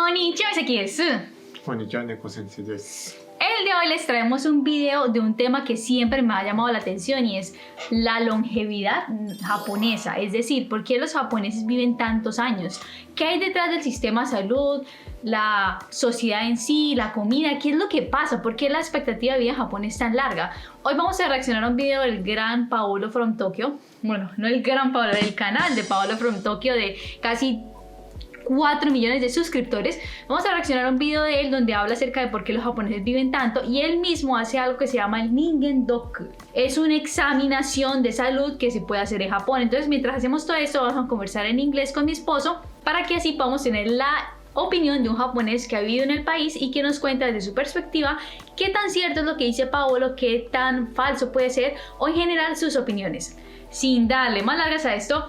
Konnichiwa, Seki desu. こんにちは、猫先生です。 El día de hoy les traemos un video de un tema que siempre me ha llamado la atención y es la longevidad japonesa, es decir, ¿por qué los japoneses viven tantos años? ¿Qué hay detrás del sistema de salud, la sociedad en sí, la comida? ¿Qué es lo que pasa? ¿Por qué la expectativa de vida en Japón es tan larga? Hoy vamos a reaccionar a un video del gran Paolo from Tokyo, bueno, no el gran Paolo, del canal de Paolo from Tokyo de casi 4 millones de suscriptores. Vamos a reaccionar a un video de él donde habla acerca de por qué los japoneses viven tanto y él mismo hace algo que se llama el Ningen Doku. Es una examinación de salud que se puede hacer en Japón. Entonces, mientras hacemos todo esto, vamos a conversar en inglés con mi esposo para que así podamos tener la opinión de un japonés que ha vivido en el país y que nos cuenta desde su perspectiva qué tan cierto es lo que dice Paolo, qué tan falso puede ser o en general sus opiniones. Sin darle más largas a esto,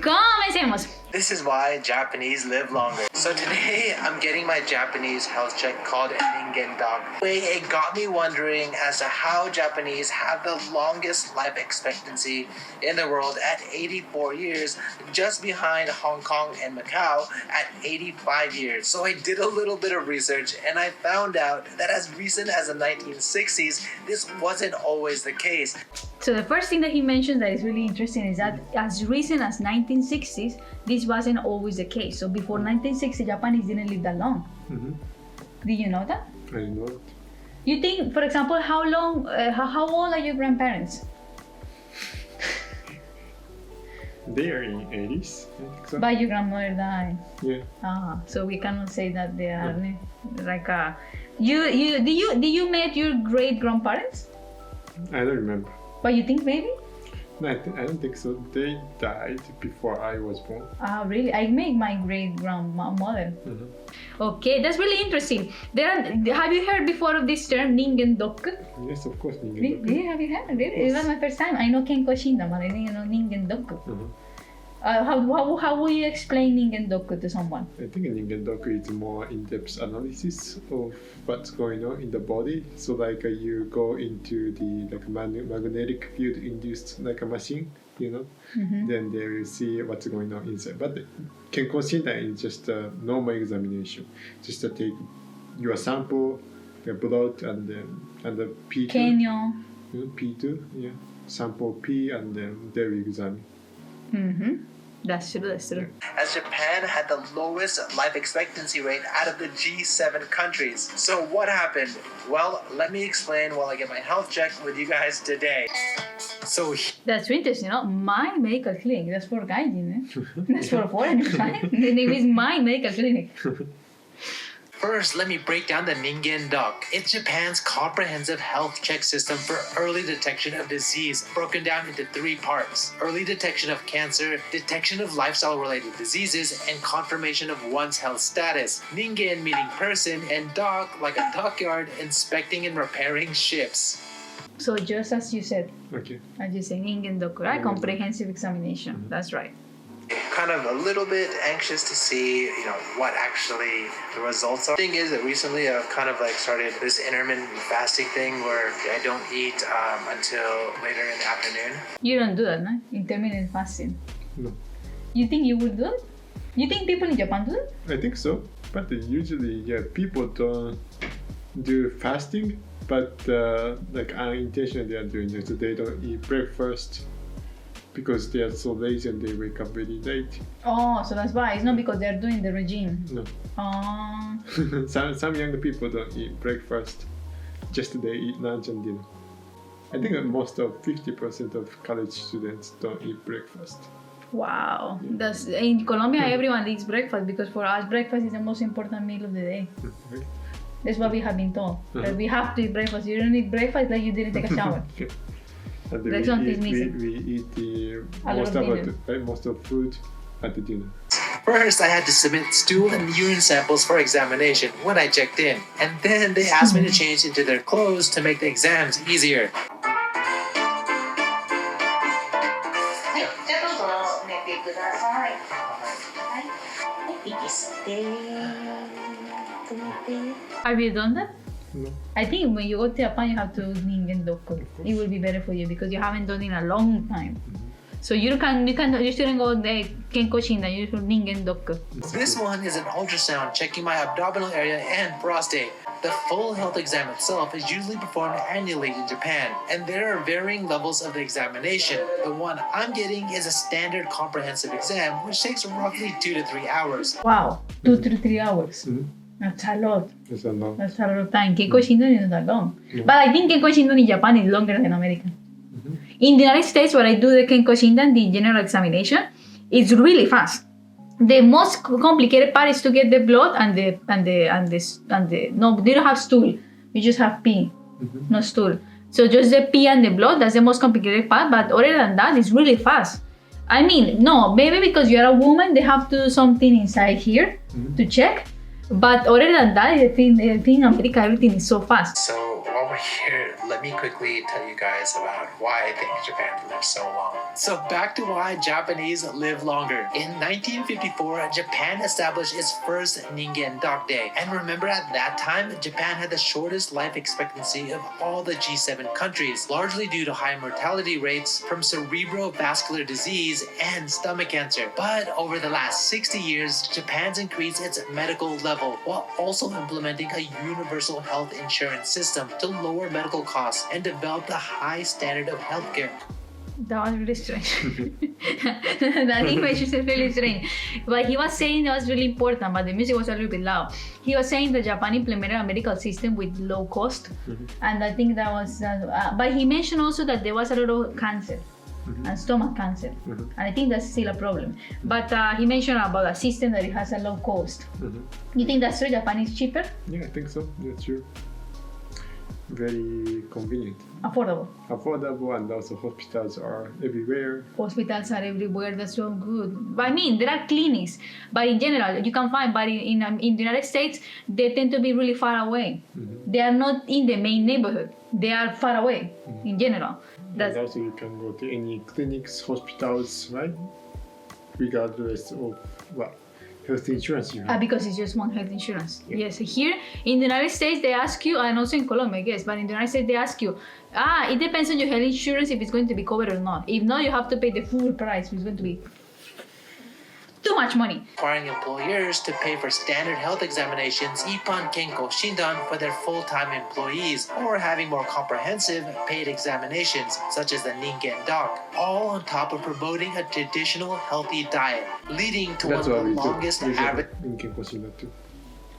comencemos. This is why Japanese live longer. So today I'm getting my Japanese health check called a Ningen Doku. It got me wondering as to how Japanese have the longest life expectancy in the world at 84 years, just behind Hong Kong and Macau at 85 years. So I did a little bit of research and I found out that as recent as the 1960s, this wasn't always the case. So the first thing that he mentioned that is really interesting is that as recent as 1960s, this wasn't always the case. So before 1960, Japanese didn't live that long. Did you know that? I know it. You think, for example, how old are your grandparents? They are in 80s, I think so. But your grandmother died. Yeah. So we cannot say that they are like did you meet your great grandparents? I don't remember. But you think maybe? No, I don't think so. They died before I was born. Really? I met my great grandmother. Okay, that's really interesting. Have you heard before of this term, Ningen Doku? Yes, of course. Really? Have you heard? Really? It was my first time. I know Kenko Shinda, but I didn't know Ningen Doku. How will you explain Ningen Doku to someone? I think Ningen Doku is more in-depth analysis of what's going on in the body. So like you go into the magnetic field induced like a machine, you know, then they will see what's going on inside. But Kenko Shinda is just a normal examination. Just to take your sample, the blood and the P2. Kenyo. P2, yeah. Sample P and then they will examine. That's true. As Japan had the lowest life expectancy rate out of the G7 countries. So what happened? Well, let me explain while I get my health check with you guys today. So that's interesting, My Medical Clinic. That's for Gaijin, That's for foreigners, right? The name is My Medical Clinic. First, let me break down the Ningen Doku. It's Japan's comprehensive health check system for early detection of disease, broken down into 3 parts: early detection of cancer, detection of lifestyle-related diseases, and confirmation of one's health status. Ningen meaning person, and dock like a dockyard inspecting and repairing ships. So just as you said, Okay. as you say, Ningen Doku, right? Comprehensive examination. That's right. Kind of a little bit anxious to see, what actually the results are. The thing is that recently I've kind of started this intermittent fasting thing where I don't eat until later in the afternoon. You don't do that, no? Intermittent fasting. No. You think you would do it? You think people in Japan do it? I think so. But usually, people don't do fasting, but unintentionally they are doing it. So they don't eat breakfast because they are so lazy and they wake up very late. Oh, so that's why. It's not because they're doing the regime. No. Oh. Some young people don't eat breakfast. Just they eat lunch and dinner. I think that most of 50% of college students don't eat breakfast. Wow. That's in Colombia. Everyone eats breakfast because for us breakfast is the most important meal of the day. Okay. That's what we have been told. That we have to eat breakfast. You don't eat breakfast like you didn't take a shower. And we eat most of food at the dinner. First, I had to submit stool and urine samples for examination when I checked in, and then they asked me to change into their clothes to make the exams easier. Have you done that? No. I think when you go to Japan, you have to do Ningen Doku. It will be better for you because you haven't done it in a long time. So you shouldn't go the Kenko Shindan, you should Ningen Doku. This one is an ultrasound checking my abdominal area and prostate. The full health exam itself is usually performed annually in Japan, and there are varying levels of the examination. The one I'm getting is a standard comprehensive exam, which takes roughly 2 to 3 hours. Wow, 2 to 3 hours. That's a lot. It's a lot. That's a lot of time. Kenko Shindan is not that long. But I think Kenko Shindan in Japan is longer than American. In the United States, when I do the Kenko Shindan, the general examination, it's really fast. The most complicated part is to get the blood and the no, they don't have stool. You just have pee, no stool. So just the pee and the blood, that's the most complicated part. But other than that, it's really fast. I mean, no, maybe because you're a woman, they have to do something inside here to check. But other than that, I think in America, everything is so fast. So while we're here, let me quickly tell you guys about why I think Japan lives so long. So back to why Japanese live longer. In 1954, Japan established its first Ningen Dog Day. And remember, at that time, Japan had the shortest life expectancy of all the G7 countries, largely due to high mortality rates from cerebrovascular disease and stomach cancer. But over the last 60 years, Japan's increased its medical level while also implementing a universal health insurance system to lower medical costs and develop a high standard of healthcare. That was really strange. That image is really strange. But he was saying it was really important, but the music was a little bit loud. He was saying that Japan implemented a medical system with low cost, and I think that was. But he mentioned also that there was a lot of cancer. And stomach cancer, and I think that's still a problem. But he mentioned about a system that it has a low cost. You think that's true? Japan is cheaper? Yeah, I think so. That's true. Very convenient. Affordable. Affordable, and also hospitals are everywhere. Hospitals are everywhere. That's so good. But I mean, there are clinics, but in general, you can find. But in the United States, they tend to be really far away. They are not in the main neighborhood. They are far away in general. And also you can go to any clinics, hospitals, right? Regardless of what health insurance you have. Because it's just one health insurance. Yeah. Yes, here in the United States they ask you, and also in Colombia, I guess, but in the United States they ask you, it depends on your health insurance if it's going to be covered or not. If not, you have to pay the full price, which is going to be too much money. Requiring employers to pay for standard health examinations, Ippan Kenko Shindan, for their full-time employees, or having more comprehensive paid examinations, such as the Ningen Doc, all on top of promoting a traditional healthy diet, leading to That's one of the what longest we do average. in Kenko Shindan too.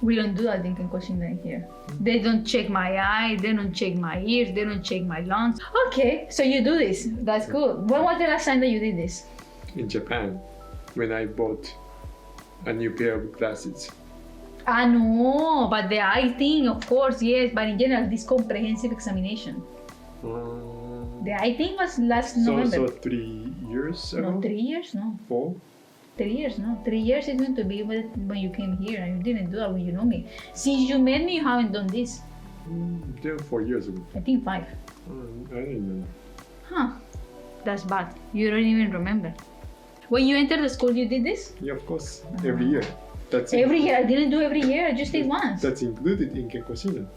We don't do that in Kenko Shindan here. They don't check my eyes, they don't check my ears, they don't check my lungs. Okay, so you do this. That's good. When was the last time that you did this? In Japan, when I bought a new pair of glasses. No, but the eye thing, of course, yes, but in general, this comprehensive examination. The eye thing was last November. So 3 years ago? No, 3 years, no. 4? 3 years, no. 3 years is going to be when you came here, and you didn't do that when you know me. Since you met me, you haven't done this. 4 years ago. I think 5. I don't know. Huh. That's bad. You don't even remember. When you entered the school, you did this? Yeah, of course. Every year. That's every year. I didn't do every year. I just did once. That's included in Kenko Shindan.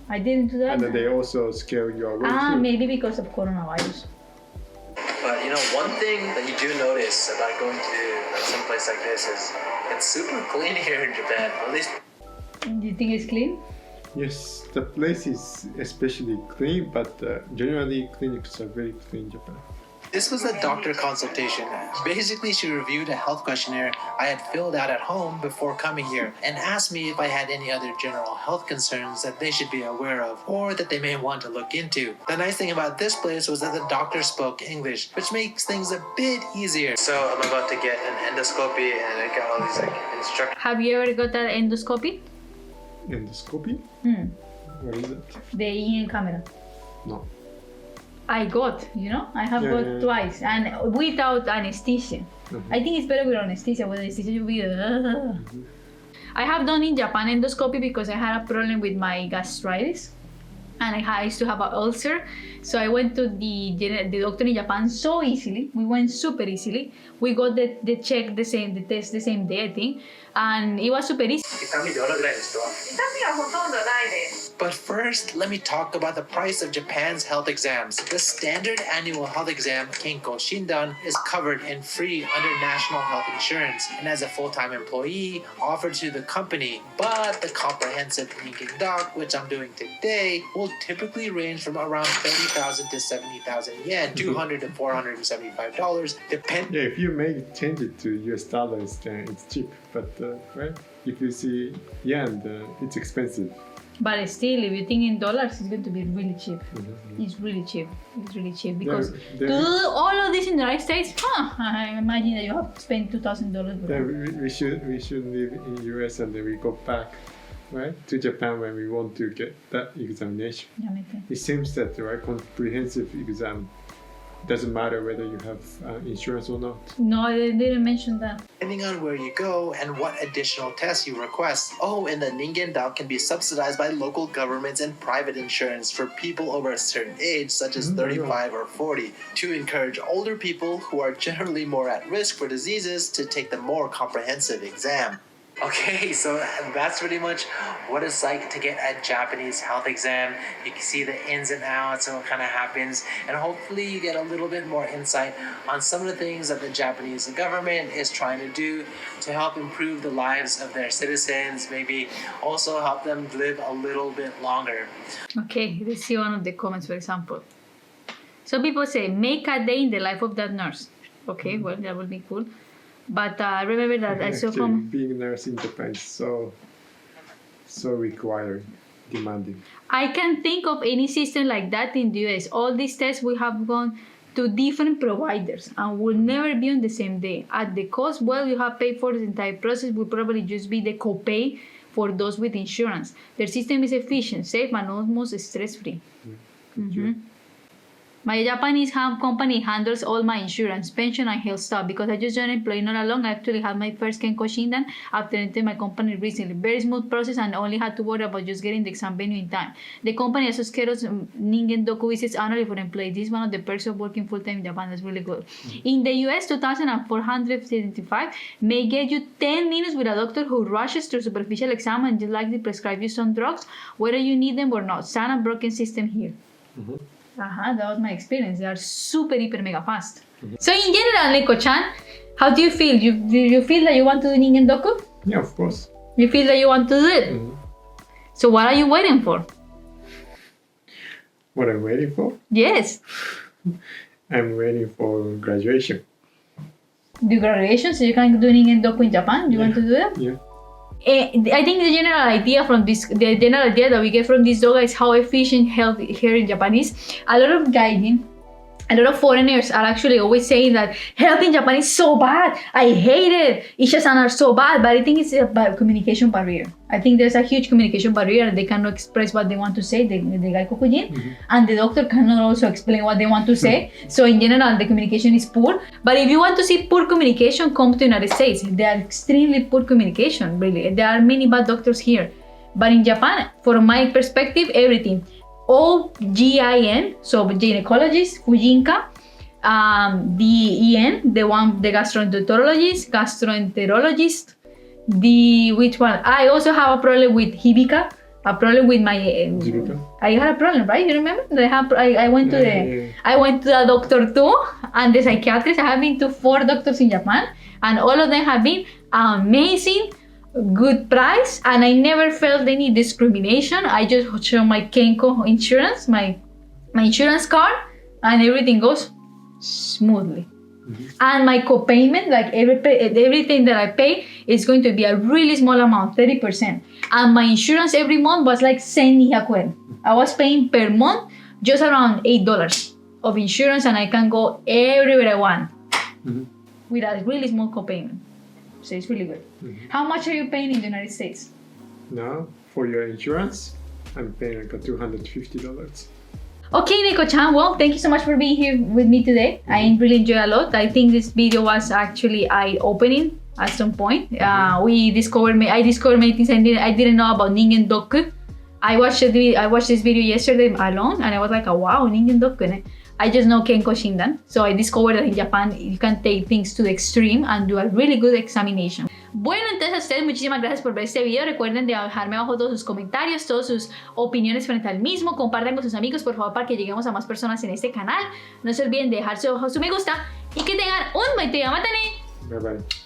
I didn't do that. And then they also scale your weight. Maybe because of coronavirus. But you know, one thing that you do notice about going to some place like this is it's super clean here in Japan. At least. Do you think it's clean? Yes, the place is especially clean, but generally clinics are very clean in Japan. This was a doctor consultation. Basically, she reviewed a health questionnaire I had filled out at home before coming here and asked me if I had any other general health concerns that they should be aware of or that they may want to look into. The nice thing about this place was that the doctor spoke English, which makes things a bit easier. So I'm about to get an endoscopy and I got all these instructions. Have you ever got that endoscopy? Endoscopy? What is it? The in camera. No. I got, I have got twice, and without anesthesia. I think it's better with anesthesia. With anesthesia, you'll be. I have done in Japan endoscopy because I had a problem with my gastritis, and I used to have an ulcer. So I went to the doctor in Japan so easily. We went super easily. We got the test the same day, I think, and it was super easy. 痛みどのぐらいですか？痛みはほとんどないです。But first, let me talk about the price of Japan's health exams. The standard annual health exam, Kenko Shindan, is covered and free under national health insurance and as a full-time employee offered to the company. But the comprehensive Ningen Doc, which I'm doing today, will typically range from around 30,000 to 70,000 yen, $200 to $475, depending. Yeah, if you make change it to US dollars, then it's cheap. But right, if you see yen, it's expensive. But still, if you think in dollars, it's going to be really cheap. It's really cheap. It's really cheap because to do all of this in the United States, I imagine that you have to spend $2,000. Yeah, we should live in US and then we go back, right, to Japan when we want to get that examination. It seems that the comprehensive exam doesn't matter whether you have insurance or not. No, they didn't mention that. Depending on where you go and what additional tests you request. Oh, and the Ningen Doc can be subsidized by local governments and private insurance for people over a certain age, such as 35 or 40, to encourage older people who are generally more at risk for diseases to take the more comprehensive exam. Okay, so that's pretty much what it's like to get a Japanese health exam. You can see the ins and outs and what kind of happens, and hopefully you get a little bit more insight on some of the things that the Japanese government is trying to do to help improve the lives of their citizens, maybe also help them live a little bit longer. Okay, let's see one of the comments, for example. Some people say, make a day in the life of that nurse. Okay, well, that would be cool. But remember that I saw being a nurse in Japan is so required, demanding. I can't think of any system like that in the US. All these tests we have gone to different providers and will never be on the same day. At the cost, well, you have paid for the entire process will probably just be the copay for those with insurance. Their system is efficient, safe, and almost stress-free. My Japanese company handles all my insurance, pension, and health stuff because I just joined employee not long. I actually had my first Kenko Shindan after entering my company recently. Very smooth process and only had to worry about just getting the exam venue in time. The company also schedules Ningen Doku visits annually for employees. This is one of the perks of working full-time in Japan. That's really good. In the US, 2,475 may get you 10 minutes with a doctor who rushes through superficial exam and just likely prescribe you some drugs, whether you need them or not. Sana broken system here. That was my experience. They are super, hyper, mega fast. So in general, Neko-chan, how do you feel? You feel that you want to do Ningen Doku? Yeah, of course. You feel that you want to do it? So what are you waiting for? What I'm waiting for? Yes. I'm waiting for graduation. Do graduation so you can do Ningen Doku in Japan? Do you want to do that? Yeah. I think the general idea that we get from this yoga is how efficient health here in Japan is. A lot of guiding, a lot of foreigners are actually always saying that health in Japan is so bad. I hate it. Ishas are so bad. But I think it's a communication barrier. I think there's a huge communication barrier. They cannot express what they want to say, the gaikokujin, and the doctor cannot also explain what they want to say. So in general, the communication is poor. But if you want to see poor communication, come to the United States. They are extremely poor communication, really. There are many bad doctors here. But in Japan, from my perspective, everything. OGIN, so gynecologist, Fujinka, the EN, the gastroenterologist, which one? I also have a problem with Hibika, a problem with my. I had a problem, right? You remember? I went to the doctor too, and the psychiatrist. I have been to 4 doctors in Japan, and all of them have been amazing. Good price, and I never felt any discrimination. I just show my Kenko insurance, my insurance card, and everything goes smoothly. And my co-payment, like everything that I pay, is going to be a really small amount, 30%. And my insurance every month was like 1,200 yen. I was paying per month just around $8 of insurance, and I can go everywhere I want with a really small co-payment. So it's really good. How much are you paying in the United States? Now, for your insurance, I'm paying like $250. Okay, Neko-chan, well, thank you so much for being here with me today. I really enjoyed a lot. I think this video was actually eye-opening at some point. I discovered many things I didn't know about Ningen Doku. I watched this video yesterday alone, and I was like, oh, wow, Ningen Doku. I just know Kenko Shindan. So I discovered that in Japan, you can take things to the extreme and do a really good examination. Bueno, entonces a ustedes muchísimas gracias por ver este video. Recuerden de dejarme abajo todos sus comentarios, todas sus opiniones frente al mismo. Compartan con sus amigos, por favor, para que lleguemos a más personas en este canal. No se olviden de dejar su me gusta y que tengan un buen día. ¡Mátane! Bye bye.